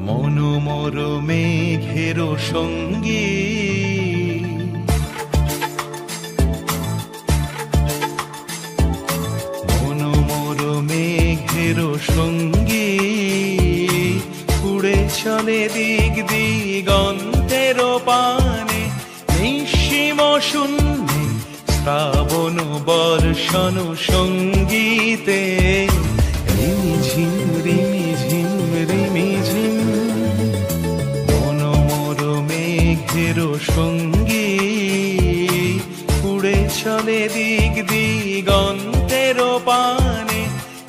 মনোমর মেঘের সঙ্গী মনোমর মেঘের সঙ্গী উড়ে চলে দিক দিগন্তের পানে নিঃসীম শূন্যে শ্রাবণ বর্ষণ সঙ্গীতে রিমিঝিম রিমিঝিম রিমিঝিম মনোমর মেঘের সঙ্গী উড়ে চলে দিক দিগন্তের পানে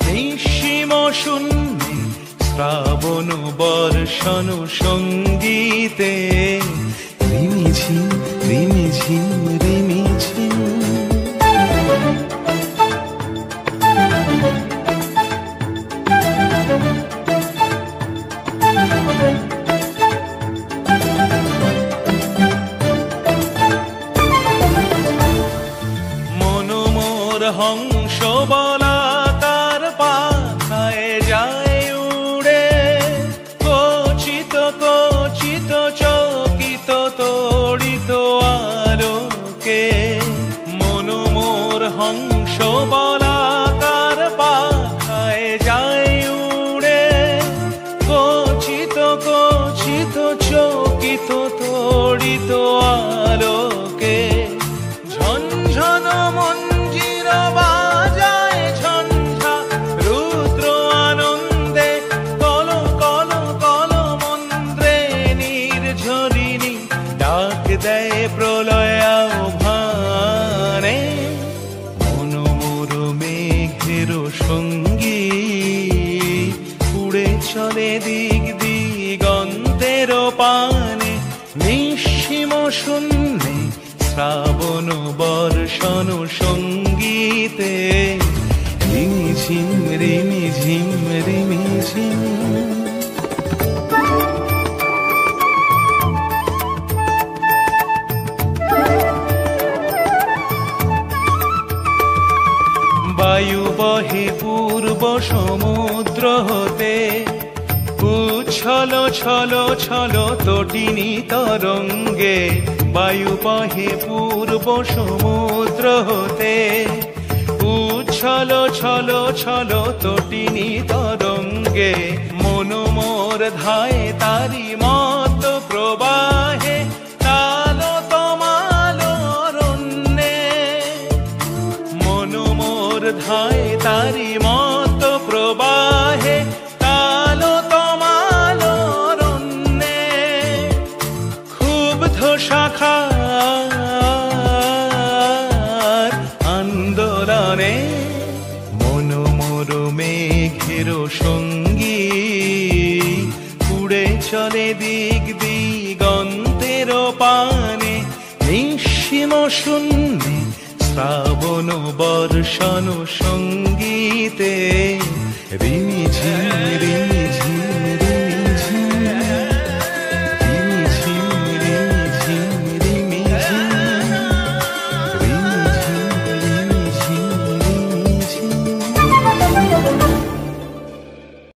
নিঃসীম শূন্যে শ্রাবণ বর্ষণ সঙ্গীতে রিমিঝিম রিমিঝিম রিমিঝিম মনোমর হংস বলাকার পাখায় যায় উড়ে কচিত কচিত চকিত তড়িত আলোকে মনোমর হংস বলাকার পাখায় যায় উড়ে কচিত কচিত চকিত তড়িত আলোকে ঝনঝন মঞ্জির বাজায় ঝঞ্ঝা রুদ্র আনন্দে কল কল কল মন্ত্রে নির্ঝরিণী ডাক দেয় প্রলয় আহ্বানে মনোমর মেঘের সঙ্গী উড়ে চলে দিক দিগন্তের পানে নিঃসীম শূন্যে শ্রাবণ বর্ষণ সঙ্গীতে রিমিঝিম রিমিঝিম রিমিঝিম বায়ু বহে পূর্ব সমুদ্র হতে উচ্ছল ছল ছল তটিনী তরঙ্গে বায়ু বহে পূর্ব সমুদ্র হতে উচ্ছল ছল ছল তটিনী তরঙ্গে মনোমর ধায় তারি মত প্রবাহে তালো তমালো অরণ্যে মনোমর ধায় তারি মত প্রবাহে তালো তমালো অরণ্যে ক্ষুব্ধ শাখার আন্দোলনে মনোমর মেঘের সঙ্গী উড়ে চলে দিক দিগন্তের পানে নিঃসীম শূন্যে শ্রাবণ বর্ষণ সঙ্গীতে রিমিঝিম রিমিঝিম